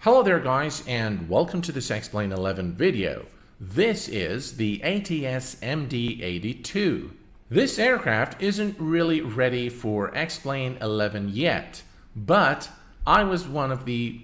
Hello there guys, and welcome to this Explain 11 video. This is the ATS MD 82. This aircraft isn't really ready for Explain 11 yet, but I was one of the,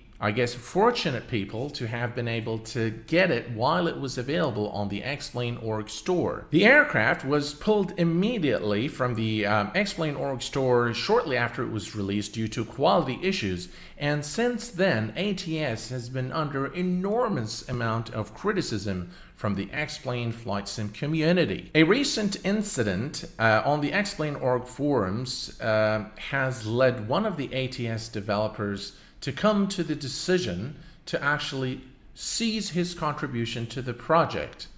fortunate people to have been able to get it while it was available on the Explain.org store. The aircraft was pulled immediately from the Explain.org store shortly after it was released due to quality issues, and since then ATS has been under enormous amount of criticism from the Explain flight sim community. A recent incident on the Explain.org forums has led one of the ATS developers to come to the decision to actually cease his contribution to the project.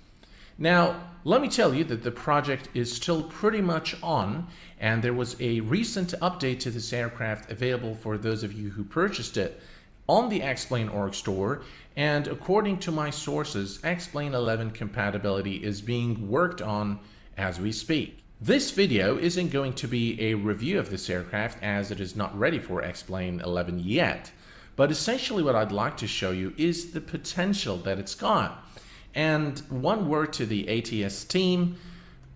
Now, let me tell you that the project is still pretty much on, and there was a recent update to this aircraft available for those of you who purchased it on the Explain.org store, and according to my sources, Explain 11 compatibility is being worked on as we speak. This video isn't going to be a review of this aircraft as it is not ready for Explain 11 yet, but essentially what I'd like to show you is the potential that it's got. And one word to the ATS team: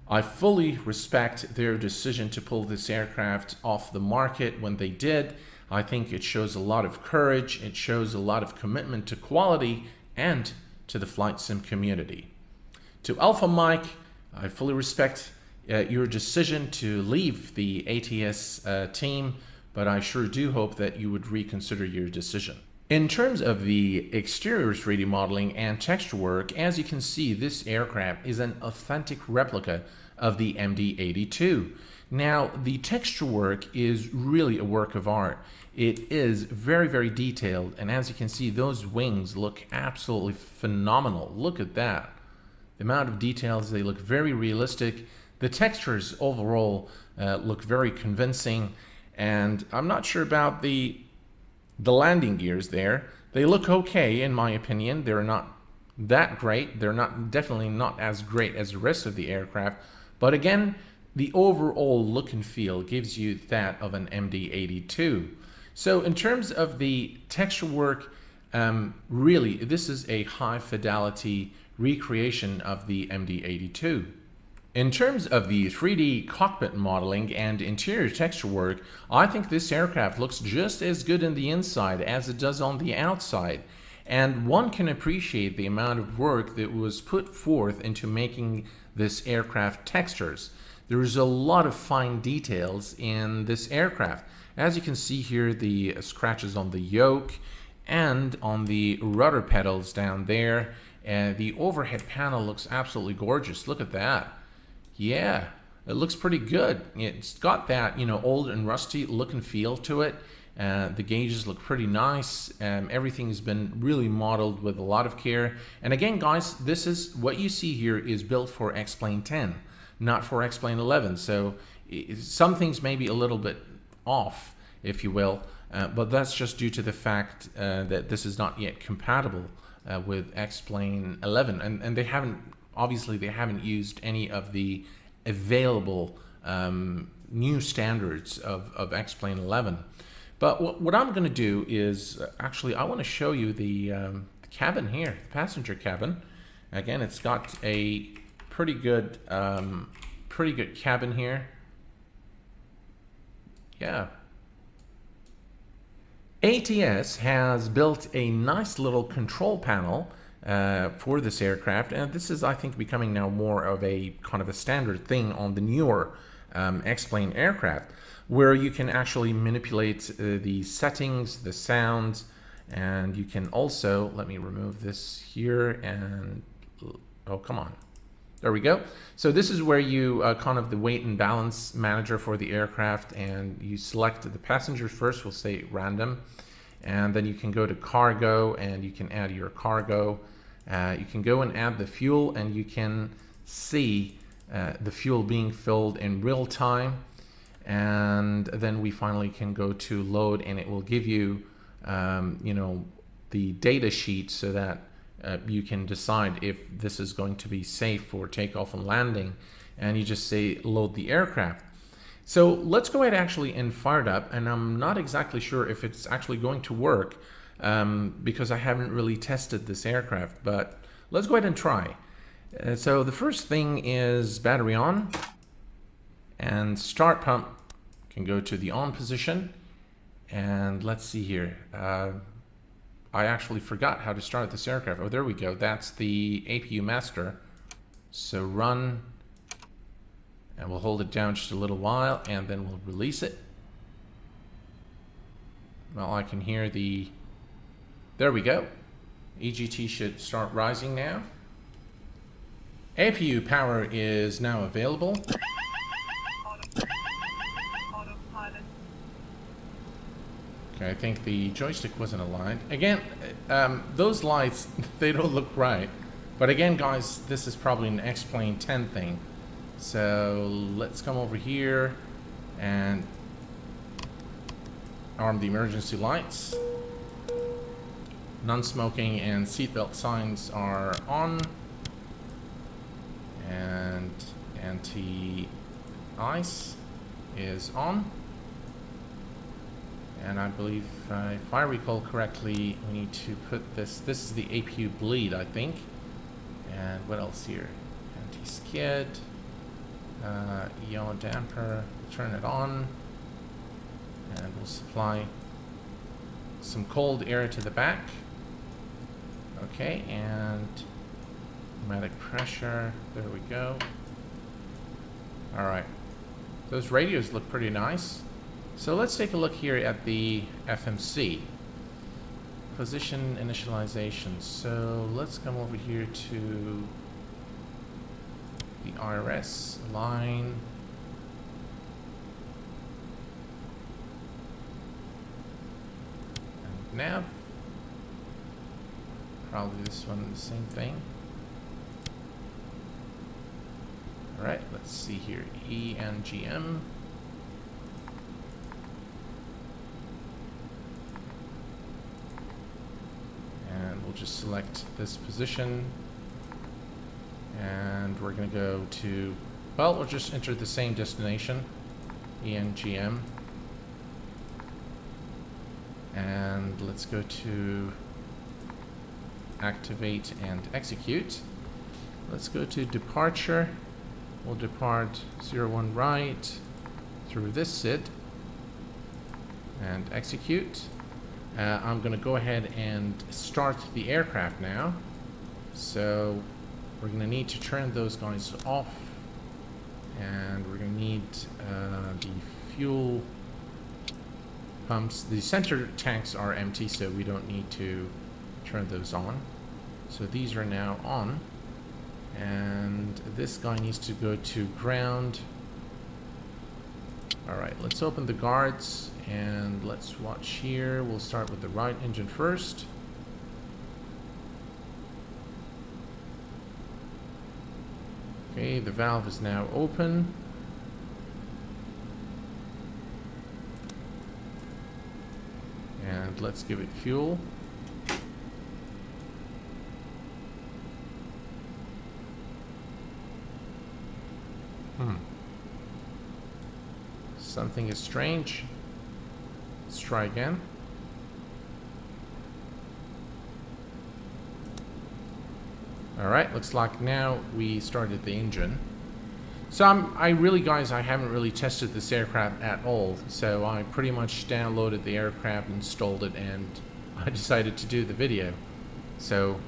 I fully respect their decision to pull this aircraft off the market when they did. I think it shows a lot of courage, it shows a lot of commitment to quality and to the flight sim community. To Alpha Mike, I fully respect your decision to leave the ATS team, but I sure do hope that you would reconsider your decision. In terms of the exterior 3D modeling and texture work, as you can see, this aircraft is an authentic replica of the MD-82. Now, the texture work is really a work of art. It is very, very detailed, and as you can see, those wings look absolutely phenomenal. Look at that. The amount of details, they look very realistic. The textures overall look very convincing, and I'm not sure about the landing gears there. They look okay in my opinion. They're not that great. They're definitely not as great as the rest of the aircraft, but again, the overall look and feel gives you that of an MD-82. So in terms of the texture work, really this is a high fidelity recreation of the MD-82. In terms of the 3D cockpit modeling and interior texture work, I think this aircraft looks just as good in the inside as it does on the outside, and one can appreciate the amount of work that was put forth into making this aircraft textures. There is a lot of fine details in this aircraft. As you can see here, the scratches on the yoke and on the rudder pedals down there, and the overhead panel looks absolutely gorgeous. Look at that. Yeah, it looks pretty good. It's got that, old and rusty look and feel to it. The gauges look pretty nice. Everything has been really modeled with a lot of care. And again, guys, this is what you see here is built for Explain 10, not for Explain 11. So some things may be a little bit off, if you will, but that's just due to the fact that this is not yet compatible with Explain 11, and they haven't used any of the available new standards of Explain 11. But what I'm going to do is actually I want to show you the cabin here, the passenger cabin. Again, it's got a pretty good cabin here. Yeah. ATS has built a nice little control panel for this aircraft, and this is, I think, becoming now more of a kind of a standard thing on the newer Explain aircraft, where you can actually manipulate the settings, the sounds, and you can also, let me remove this here, and oh, come on. There we go. So this is where you kind of the weight and balance manager for the aircraft, and you select the passengers first, we'll say random, and then you can go to cargo and you can add your cargo. You can go and add the fuel, and you can see the fuel being filled in real time, and then we finally can go to load, and it will give you the data sheet so that you can decide if this is going to be safe for takeoff and landing, and you just say load the aircraft. So let's go ahead actually and fire it up, and I'm not exactly sure if it's actually going to work. because I haven't really tested this aircraft, but let's go ahead and try. So the first thing is battery on, and start pump can go to the on position. And let's see here. I actually forgot how to start this aircraft. Oh, there we go. That's the APU master. So run, and we'll hold it down just a little while, and then we'll release it. Well, I can hear the... There we go. EGT should start rising now. APU power is now available. Okay, I think the joystick wasn't aligned. Again, those lights, they don't look right. But again, guys, this is probably an X-Plane 10 thing. So let's come over here and arm the emergency lights. Non-smoking and seatbelt signs are on. And anti-ice is on. And I believe, if I recall correctly, we need to put this is the APU bleed, I think. And what else here? Anti-skid, yaw damper, turn it on. And we'll supply some cold air to the back. Okay, and pneumatic pressure, there we go. All right, those radios look pretty nice. So let's take a look here at the FMC. Position initialization. So let's come over here to the IRS line. And nav. Probably this one, the same thing. Alright, let's see here. ENGM. And we'll just select this position. And we're going to go to, well, we'll just enter the same destination, ENGM. And let's go to activate and execute. Let's go to departure. We'll depart 01 right through this SID and execute. I'm going to go ahead and start the aircraft now. So we're going to need to turn those guys off, and we're going to need the fuel pumps. The center tanks are empty, so we don't need to turn those on. So these are now on, and this guy needs to go to ground. Alright, let's open the guards and let's watch here. We'll start with the right engine first. Okay, the valve is now open. And let's give it fuel. Something is strange. Let's try again. Alright, looks like now we started the engine. So I haven't really tested this aircraft at all. So I pretty much downloaded the aircraft, installed it, and I decided to do the video. So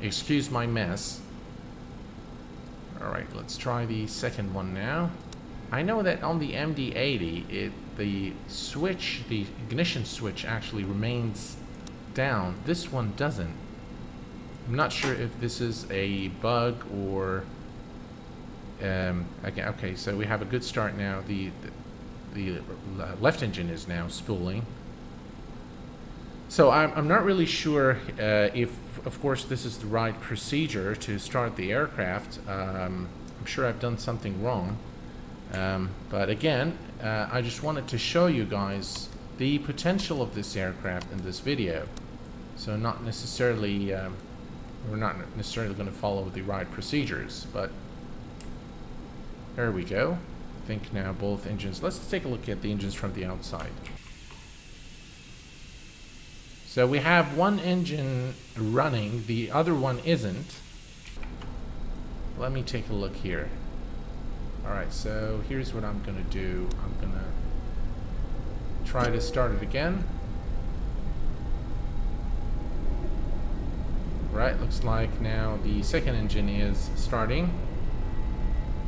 excuse my mess. Alright, let's try the second one now. I know that on the MD-80, the ignition switch actually remains down. This one doesn't. I'm not sure if this is a bug or... okay, so we have a good start now. The left engine is now spooling. So I'm not really sure if, of course, this is the right procedure to start the aircraft. I'm sure I've done something wrong. But again, I just wanted to show you guys the potential of this aircraft in this video. So not necessarily, we're not necessarily going to follow the right procedures, but there we go. I think now both engines, let's take a look at the engines from the outside. So we have one engine running, the other one isn't. Let me take a look here. Alright, so here's what I'm going to do. I'm going to try to start it again. Right, looks like now the second engine is starting.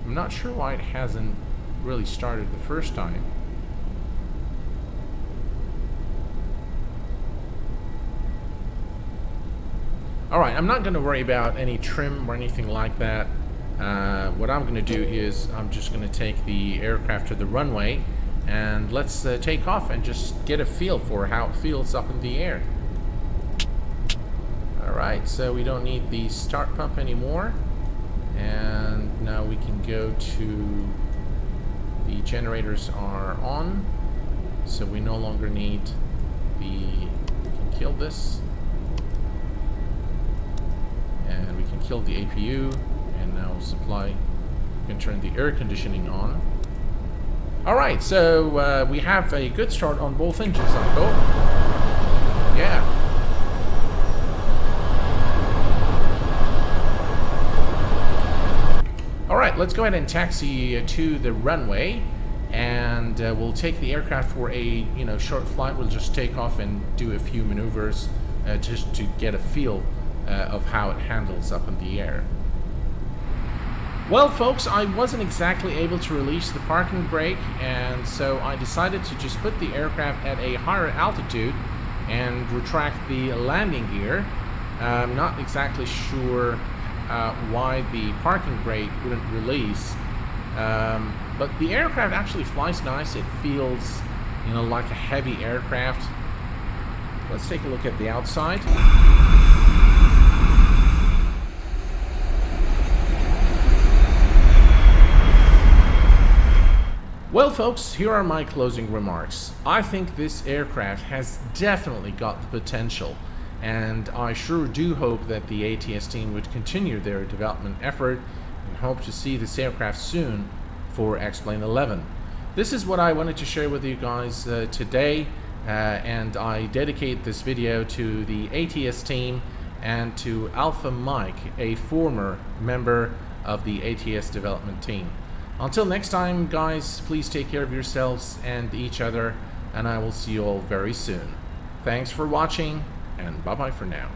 I'm not sure why it hasn't really started the first time. Alright, I'm not going to worry about any trim or anything like that. What I'm going to do is I'm just going to take the aircraft to the runway and let's take off and just get a feel for how it feels up in the air. Alright, so we don't need the start pump anymore, and now we can go to the generators are on, so we no longer need we can kill this, and we can kill the APU, and now supply, we can turn the air conditioning on. Alright, so we have a good start on both engines, I hope. Yeah. Alright, let's go ahead and taxi to the runway, and we'll take the aircraft for a short flight. We'll just take off and do a few maneuvers just to get a feel of how it handles up in the air. Well folks, I wasn't exactly able to release the parking brake, and so I decided to just put the aircraft at a higher altitude and retract the landing gear. I'm not exactly sure why the parking brake wouldn't release, but the aircraft actually flies nice. It feels like a heavy aircraft. Let's take a look at the outside. Well folks, here are my closing remarks. I think this aircraft has definitely got the potential, and I sure do hope that the ATS team would continue their development effort and hope to see this aircraft soon for X-Plane 11. This is what I wanted to share with you guys today, and I dedicate this video to the ATS team and to Alpha Mike, a former member of the ATS development team. Until next time guys, please take care of yourselves and each other, and I will see you all very soon. Thanks for watching, and bye bye for now.